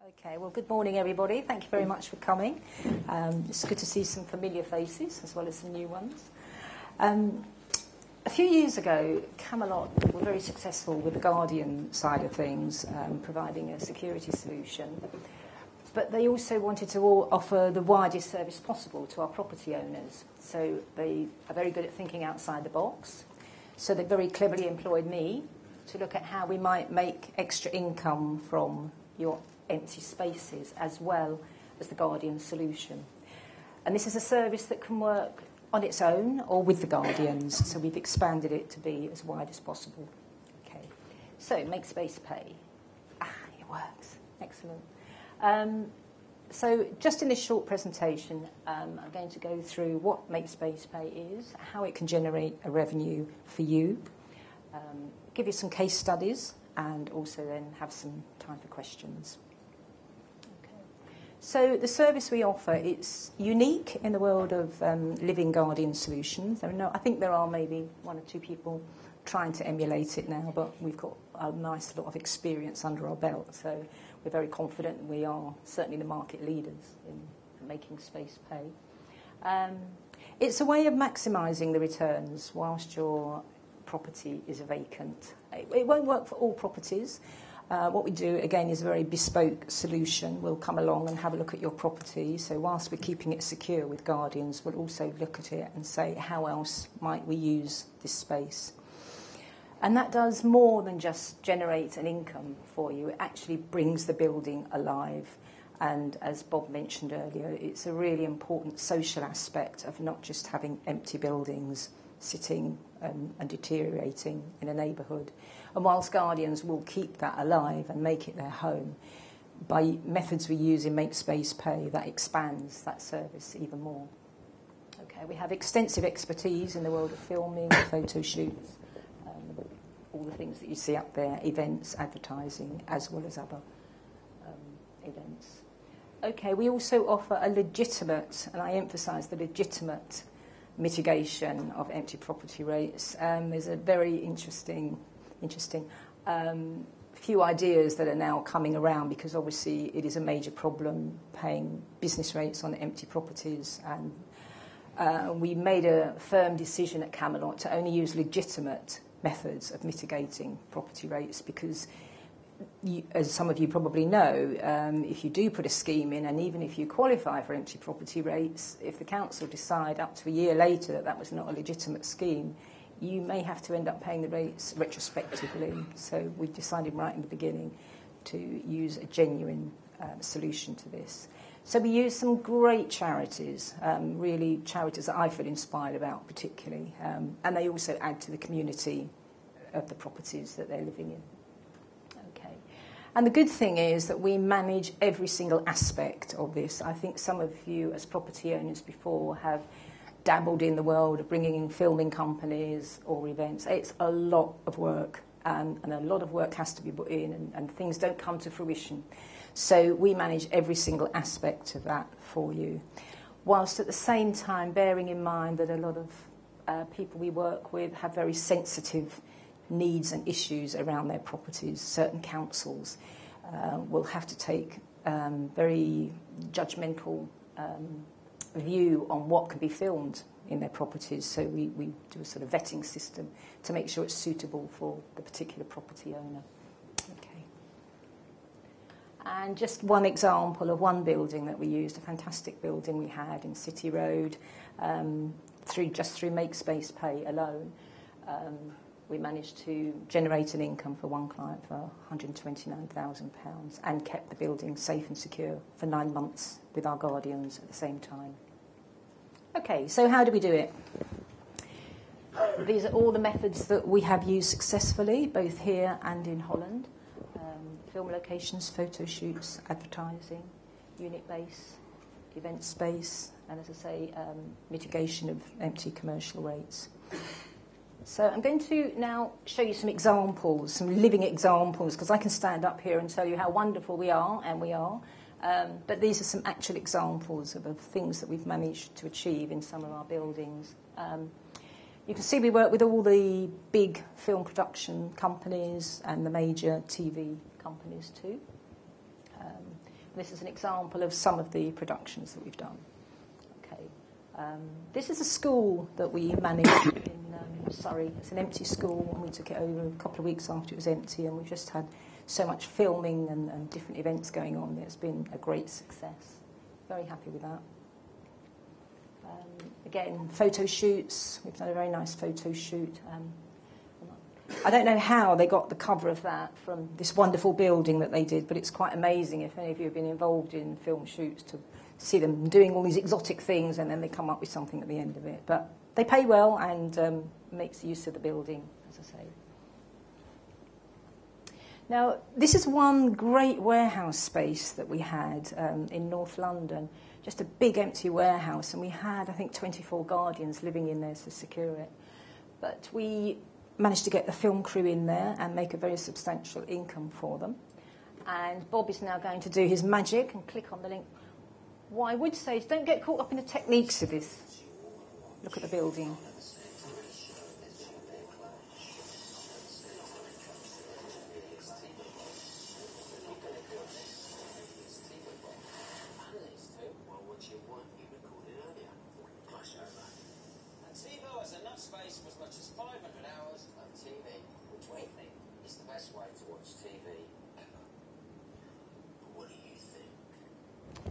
Okay, well, good morning, everybody. Thank you very much for coming. It's good to see some familiar faces as well as some new ones. A few years ago, Camelot were very successful with the Guardian side of things, providing a security solution. But they also wanted to offer the widest service possible to our property owners. So they are very good at thinking outside the box. So they very cleverly employed me to look at how we might make extra income from your empty spaces as well as the Guardian solution. And this is a service that can work on its own or with the Guardians, so we've expanded it to be as wide as possible. Okay, so make space pay. It works. Excellent. So just in this short presentation, I'm going to go through what Make Space Pay is, how it can generate a revenue for you, give you some case studies, and also then have some time for questions. So the service we offer, it's unique in the world of living Guardian solutions. I think there are maybe one or two people trying to emulate it now, but we've got a nice lot of experience under our belt, so we're very confident we are certainly the market leaders in making space pay. It's a way of maximising the returns whilst your property is vacant. It won't work for all properties. What we do, again, is a very bespoke solution. We'll come along and have a look at your property. So whilst we're keeping it secure with Guardians, we'll also look at it and say, how else might we use this space? And that does more than just generate an income for you. It actually brings the building alive. And as Bob mentioned earlier, it's a really important social aspect of not just having empty buildings sitting and deteriorating in a neighbourhood. And whilst Guardians will keep that alive and make it their home, by methods we use in Make Space Pay, that expands that service even more. Okay, we have extensive expertise in the world of filming, photo shoots, all the things that you see up there, events, advertising, as well as other events. Okay, we also offer a legitimate, and I emphasise the legitimate, mitigation of empty property rates. There's a very interesting few ideas that are now coming around, because obviously it is a major problem paying business rates on empty properties, and we made a firm decision at Camelot to only use legitimate methods of mitigating property rates, because as some of you probably know, if you do put a scheme in, and even if you qualify for empty property rates, if the council decide up to a year later that that was not a legitimate scheme, you may have to end up paying the rates retrospectively. So we decided right in the beginning to use a genuine solution to this. So we use some great charities, really charities that I feel inspired about particularly, and they also add to the community of the properties that they're living in. And the good thing is that we manage every single aspect of this. I think some of you as property owners before have dabbled in the world of bringing in filming companies or events. It's a lot of work, and a lot of work has to be put in, and things don't come to fruition. So we manage every single aspect of that for you, whilst at the same time bearing in mind that a lot of people we work with have very sensitive needs and issues around their properties. Certain councils will have to take very judgmental view on what can be filmed in their properties. So we do a sort of vetting system to make sure it's suitable for the particular property owner. Okay. And just one example of one building that we used, a fantastic building we had in City Road, through Make Space Pay alone. We managed to generate an income for one client for £129,000 and kept the building safe and secure for 9 months with our Guardians at the same time. Okay, so how do we do it? These are all the methods that we have used successfully, both here and in Holland. Film locations, photo shoots, advertising, unit base, event space, and as I say, mitigation of empty commercial rates. So I'm going to now show you some examples, some living examples, because I can stand up here and tell you how wonderful we are, and we are. But these are some actual examples of things that we've managed to achieve in some of our buildings. You can see we work with all the big film production companies and the major TV companies too. This is an example of some of the productions that we've done. Okay. This is a school that we managed in Surrey. It's an empty school, and we took it over a couple of weeks after it was empty, and we've just had so much filming and different events going on. It's been a great success. Very happy with that. Again, photo shoots. We've done a very nice photo shoot. I don't know how they got the cover of that from this wonderful building that they did, but it's quite amazing if any of you have been involved in film shoots to see them doing all these exotic things and then they come up with something at the end of it. But they pay well and makes use of the building, as I say. Now, this is one great warehouse space that we had in North London, just a big empty warehouse, and we had, I think, 24 guardians living in there to secure it. But we managed to get the film crew in there and make a very substantial income for them. And Bob is now going to do his magic and click on the link. What I would say is don't get caught up in the techniques of this. Look at the building.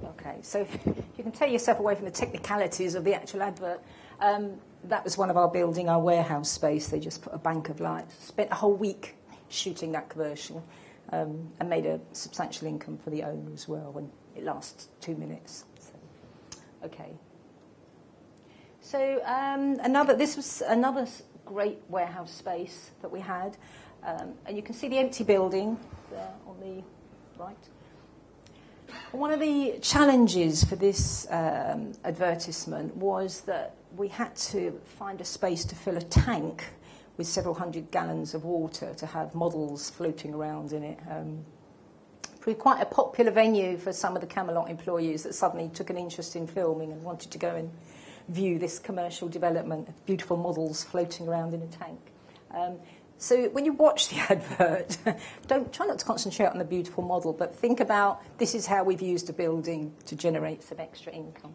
Okay, so if you can take yourself away from the technicalities of the actual advert, that was one of our building, our warehouse space. They just put a bank of lights, spent a whole week shooting that commercial, and made a substantial income for the owner as well when it lasts 2 minutes. So, okay. So this was another great warehouse space that we had, and you can see the empty building there on the right. One of the challenges for this advertisement was that we had to find a space to fill a tank with several hundred gallons of water to have models floating around in it. Quite a popular venue for some of the Camelot employees that suddenly took an interest in filming and wanted to go and view this commercial development of beautiful models floating around in a tank. So when you watch the advert, try not to concentrate on the beautiful model, but think about this is how we've used a building to generate some extra income.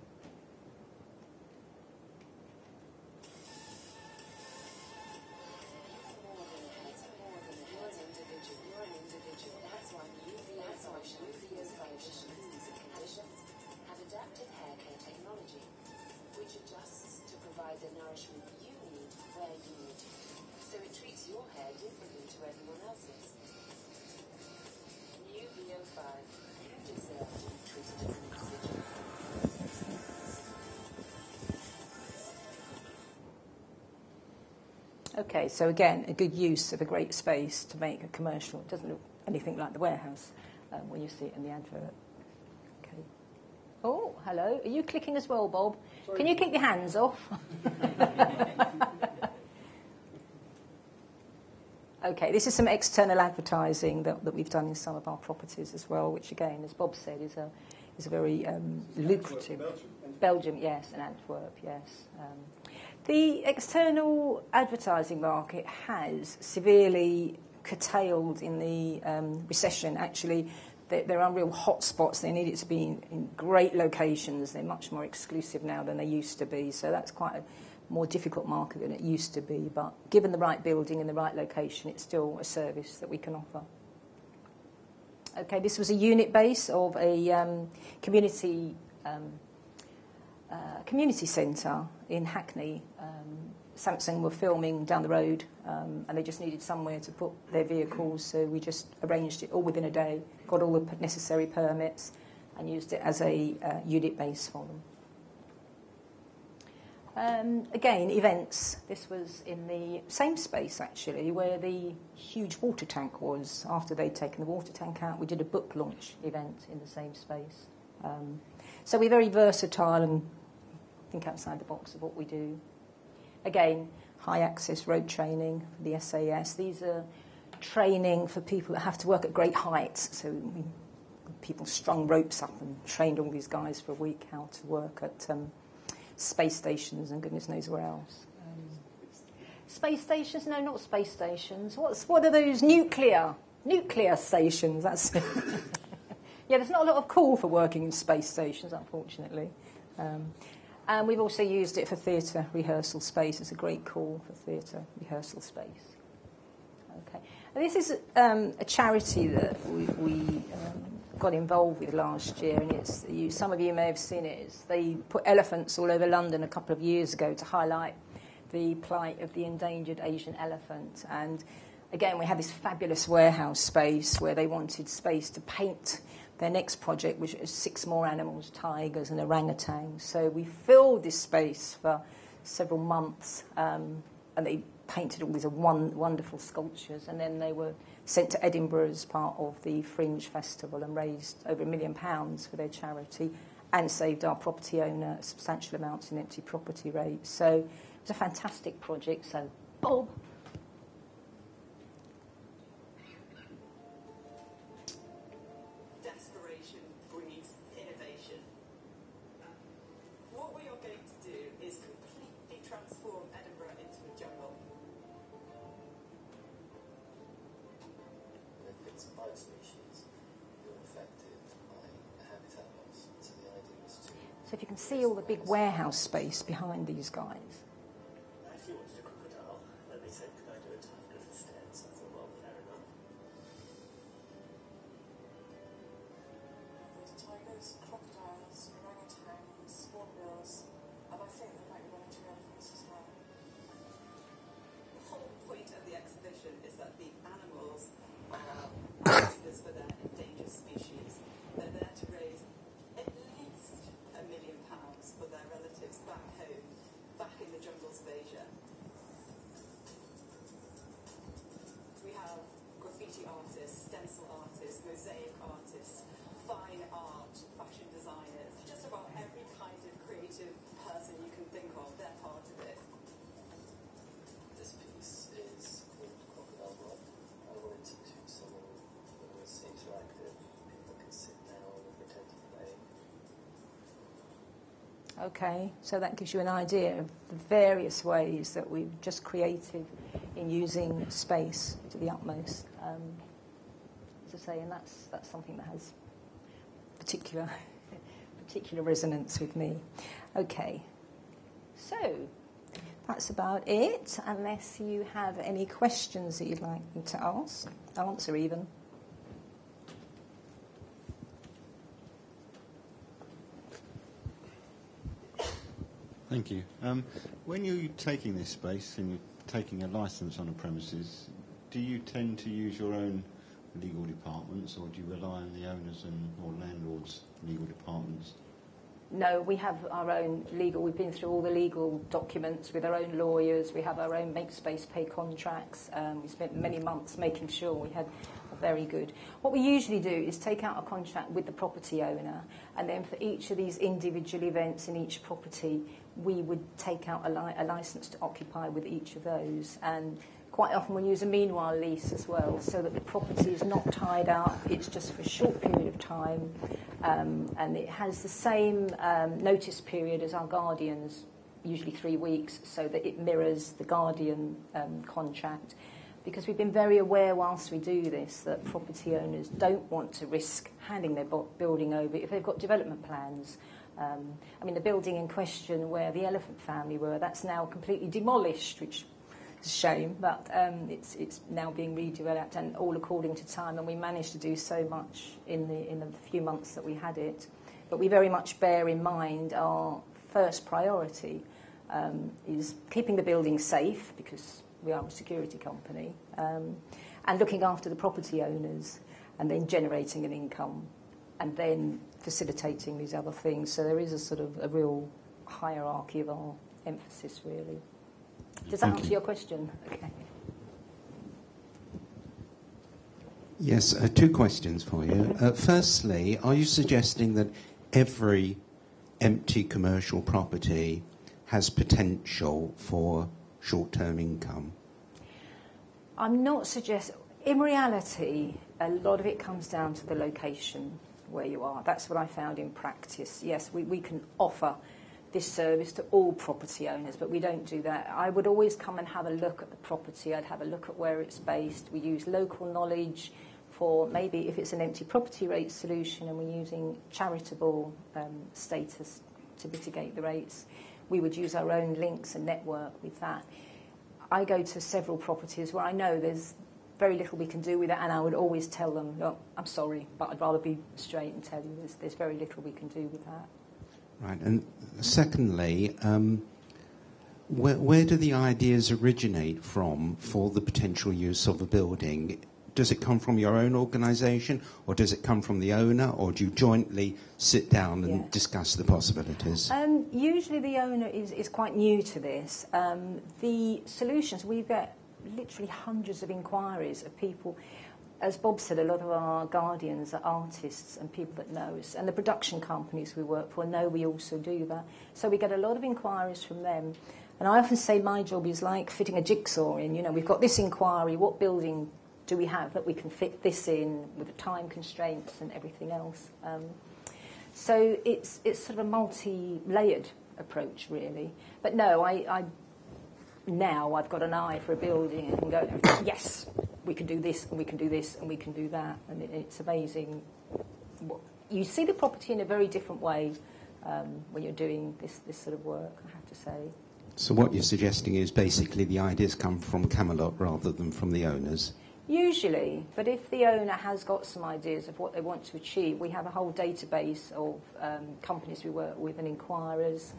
Okay, so again, a good use of a great space to make a commercial. It doesn't look anything like the warehouse when you see it in the advert. Okay. Oh, hello. Are you clicking as well, Bob? Sorry. Can you keep your hands off? Okay, this is some external advertising that we've done in some of our properties as well, which again, as Bob said, is a very lucrative. Belgium, yes, and Antwerp, yes. The external advertising market has severely curtailed in the recession. Actually, there are real hotspots. They need it to be in great locations. They're much more exclusive now than they used to be. So that's quite a more difficult market than it used to be. But given the right building in the right location, it's still a service that we can offer. Okay, this was a unit base of a community centre in Hackney. Samsung were filming down the road and they just needed somewhere to put their vehicles, so we just arranged it all within a day, got all the necessary permits and used it as a unit base for them. Again, events. This was in the same space, actually, where the huge water tank was. After they'd taken the water tank out, we did a book launch event in the same space. So we're very versatile and think outside the box of what we do. Again, high access road training for the SAS. These are training for people that have to work at great heights. So people strung ropes up and trained all these guys for a week how to work at space stations and goodness knows where else. Space stations? No, not space stations. What are those nuclear stations? That's Yeah, there's not a lot of call for working in space stations, unfortunately. And we've also used it for theatre rehearsal space. It's a great call for theatre rehearsal space. Okay. And this is a charity that we got involved with last year, and some of you may have seen it. They put elephants all over London a couple of years ago to highlight the plight of the endangered Asian elephant. And again, we had this fabulous warehouse space where they wanted space to paint their next project, which is 6 more animals, tigers and orangutans. So we filled this space for several months, and they painted all these wonderful sculptures, and then they were sent to Edinburgh as part of the Fringe Festival and raised over £1 million for their charity and saved our property owner substantial amounts in empty property rates. So it was a fantastic project. So, Bob. Desperation breeds innovation. What we are going to do is completely transform Edinburgh into a jungle. It's biospecies who are affected by habitat loss. So the idea is to... So if you can see all the big warehouse space behind these guys. I actually wanted a crocodile, and they said, could I do a tiger instead? So I thought, well, fair enough. There's tigers, crocodiles, orangutans, hornbills, and I think there might be 1 or 2 elephants as well. The whole point of the exhibition is that the animals are ambassadors for their endangered species. They're there to raise at least £1 million for their relatives back home, back in the jungles of Asia. We have graffiti artists, stencil artists, mosaic artists, fine art, fashion designers, just about every kind of creative person you can think of, they're part of it. This piece is called Crocodile Rock. I wanted to do something that was interactive. People can sit down and pretend to play. Okay, so that gives you an idea of the various ways that we're just creative in using space to the utmost. As I say, and that's something that has particular resonance with me. Okay, so that's about it, unless you have any questions that you'd like me to answer even. Thank you. When you're taking this space and you're taking a licence on a premises, do you tend to use your own legal departments, or do you rely on the owners or landlords' legal departments? No, we have our own legal. We've been through all the legal documents with our own lawyers. We have our own make space pay contracts. We spent many months making sure we had a very good. What we usually do is take out a contract with the property owner, and then for each of these individual events in each property, we would take out a licence to occupy with each of those. And quite often we use a meanwhile lease as well, so that the property is not tied up. It's just for a short period of time, and it has the same notice period as our guardians, usually 3 weeks, so that it mirrors the guardian contract. Because we've been very aware whilst we do this that property owners don't want to risk handing their building over if they've got development plans. I mean, the building in question where the elephant family were, that's now completely demolished, which is a shame, but it's now being redeveloped, and all according to time, and we managed to do so much in the few months that we had it. But we very much bear in mind our first priority is keeping the building safe, because we are a security company, and looking after the property owners, and then generating an income, and then facilitating these other things. So there is a sort of a real hierarchy of our emphasis, really. Does that answer your question? Okay. Yes, 2 questions for you. Firstly, are you suggesting that every empty commercial property has potential for short-term income? I'm not suggesting. In reality, a lot of it comes down to the location where you are. That's what I found in practice. Yes, we can offer this service to all property owners, but we don't do that. I would always come and have a look at the property. I'd have a look at where it's based. We use local knowledge for maybe if it's an empty property rate solution and we're using charitable status to mitigate the rates, we would use our own links and network with that. I go to several properties where I know there's very little we can do with it, and I would always tell them, look, I'm sorry, but I'd rather be straight and tell you there's very little we can do with that. Right, and secondly, where do the ideas originate from for the potential use of a building? Does it come from your own organisation, or does it come from the owner, or do you jointly sit down and discuss the possibilities? Usually the owner is quite new to this. The solutions, we get literally hundreds of inquiries of people. As Bob said, a lot of our guardians are artists and people that know us, and the production companies we work for know we also do that. So we get a lot of inquiries from them. And I often say my job is like fitting a jigsaw in. You know, we've got this inquiry, what building do we have that we can fit this in with the time constraints and everything else? So it's sort of a multi-layered approach, really. But no, now I've got an eye for a building and can go, yes, we can do this and we can do this and we can do that. And it's amazing. You see the property in a very different way when you're doing this sort of work, I have to say. So what you're suggesting is basically the ideas come from Camelot rather than from the owners? Usually, but if the owner has got some ideas of what they want to achieve, we have a whole database of companies we work with and inquirers.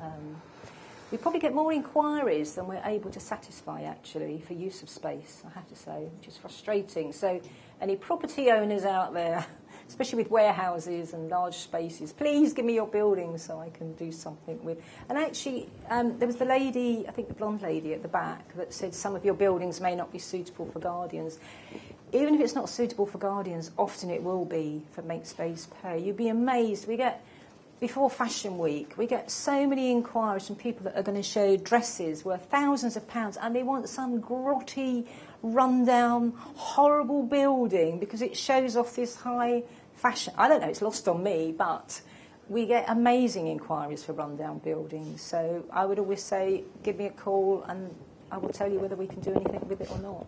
We probably get more inquiries than we're able to satisfy, actually, for use of space, I have to say, which is frustrating. So any property owners out there, especially with warehouses and large spaces, please give me your buildings so I can do something with. And actually, there was the lady, I think the blonde lady at the back, that said some of your buildings may not be suitable for guardians. Even if it's not suitable for guardians, often it will be for Make Space Pay. You'd be amazed. We get, before Fashion Week, we get so many inquiries from people that are going to show dresses worth thousands of pounds, and they want some grotty, rundown, horrible building because it shows off this high fashion. I don't know, it's lost on me, but we get amazing inquiries for rundown buildings. So I would always say, give me a call and I will tell you whether we can do anything with it or not.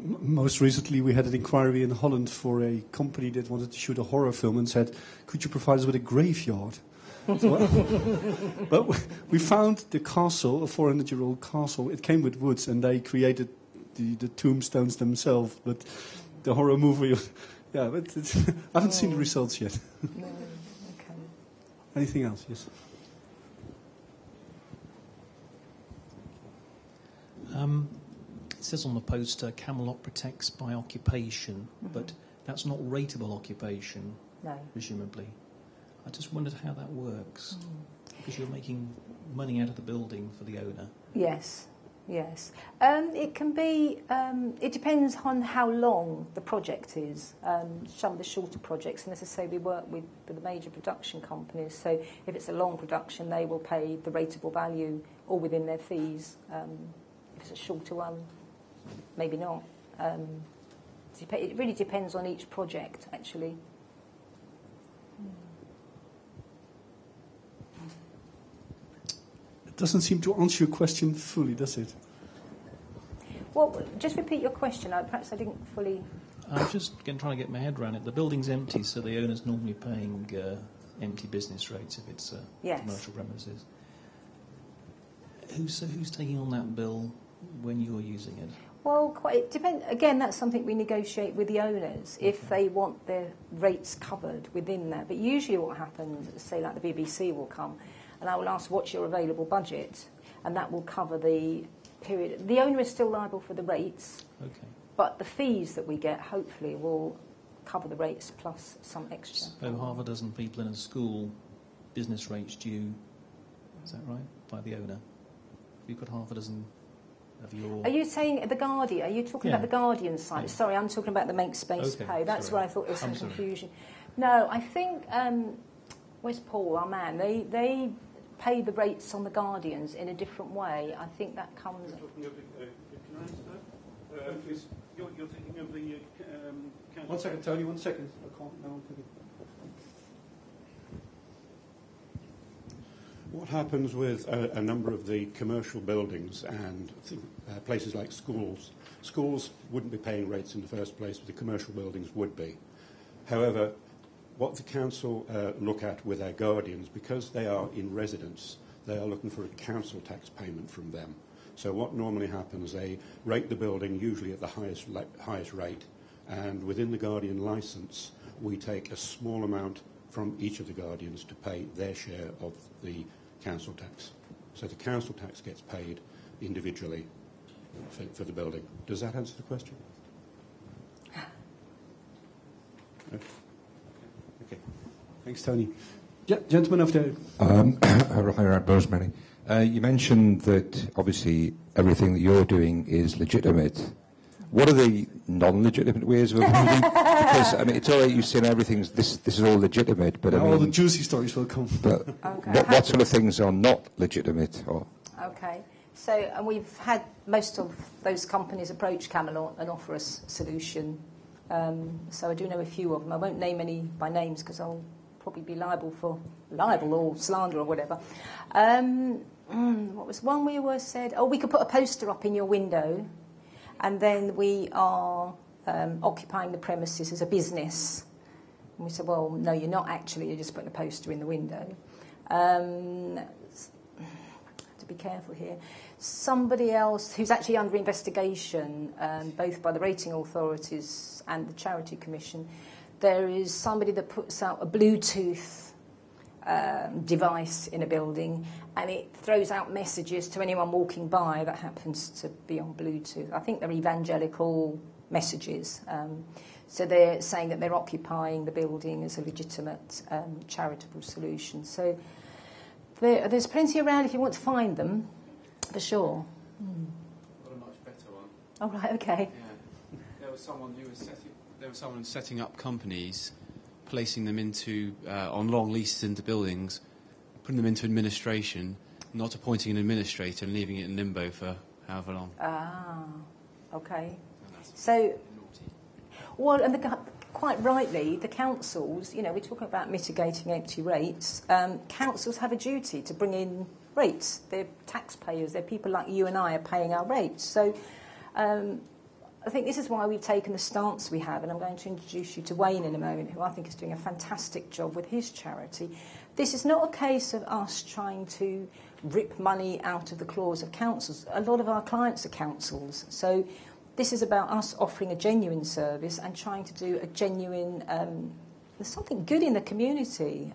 Most recently, we had an inquiry in Holland for a company that wanted to shoot a horror film and said, could you provide us with a graveyard? But we found the castle, a 400-year-old castle. It came with woods, and they created the tombstones themselves. But the horror movie, yeah, but I haven't seen the results yet. No, okay. Anything else? Yes. It says on the poster, Camelot protects by occupation, but that's not rateable occupation, presumably. I just wondered how that works, because you're making money out of the building for the owner. Yes. It can be, it depends on how long the project is. Some of the shorter projects, and as I say, we work with the major production companies, so if it's a long production, they will pay the rateable value all within their fees. If it's a shorter one, maybe not. It really depends on each project, actually. It doesn't seem to answer your question fully, does it? Well, just repeat your question. Perhaps I didn't fully... I'm just trying to get my head around it. The building's empty, so the owner's normally paying empty business rates if it's commercial premises. Who's taking on that bill when you're using it? Well, it depends. Again, that's something we negotiate with the owners if they want their rates covered within that. But usually what happens, say like the BBC will come, and I will ask, what's your available budget? And that will cover the period. The owner is still liable for the rates, but the fees that we get, hopefully, will cover the rates plus some extra. So half a dozen people in a school, business rates due, is that right, by the owner? You've got half a dozen of your... Are you saying the Guardian? Are you talking about the Guardian side? Yeah. Sorry, I'm talking about the Make Space Pay. That's where I thought there was some confusion. No, I think... where's Paul, our man? They pay the rates on the Guardians in a different way. I think that comes... Can I start? Please. You're thinking of the... 1 second, Tony, 1 second. I can't... No, I'm thinking... What happens with a number of the commercial buildings and places like schools? Schools wouldn't be paying rates in the first place, but the commercial buildings would be. However, what the council look at with their guardians, because they are in residence, they are looking for a council tax payment from them. So what normally happens, they rate the building usually at the highest rate, and within the guardian licence, we take a small amount from each of the guardians to pay their share of the council tax. So the council tax gets paid individually for the building. Does that answer the question? No? Okay. Thanks, Tony. Gentleman over there. Hi, Rosemarie. You mentioned that obviously everything that you're doing is legitimate. What are the non-legitimate ways of avoiding? Because I mean, it's all right you saying everything's this is all legitimate, but I mean, all the juicy stories will come. But okay. what sort of things are not legitimate? Or Okay, so we've had most of those companies approach Camelot and offer us a solution. So I do know a few of them. I won't name any by names because I'll probably be liable or slander or whatever. What was one we always said? Oh, we could put a poster up in your window, and then we are occupying the premises as a business. And we said, well, no, you're not actually. You're just putting a poster in the window. To be careful here. Somebody else who's actually under investigation, both by the rating authorities and the Charity Commission, there is somebody that puts out a Bluetooth device in a building, and it throws out messages to anyone walking by that happens to be on Bluetooth. I think they're evangelical messages. So they're saying that they're occupying the building as a legitimate charitable solution. So there's plenty around if you want to find them, for sure. Got a much better one. Oh, right, okay. Yeah. There was someone setting up companies, placing them into on long leases into buildings, putting them into administration, not appointing an administrator and leaving it in limbo for however long. Ah, okay. So, well, and quite rightly, the councils, we're talking about mitigating empty rates. Councils have a duty to bring in rates. They're taxpayers. They're people like you and I are paying our rates. So I think this is why we've taken the stance we have, and I'm going to introduce you to Wayne in a moment, who I think is doing a fantastic job with his charity. This is not a case of us trying to rip money out of the claws of councils. A lot of our clients are councils. So this is about us offering a genuine service and trying to do a genuine, there's something good in the community,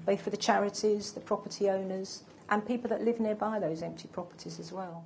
both for the charities, the property owners, and people that live nearby those empty properties as well.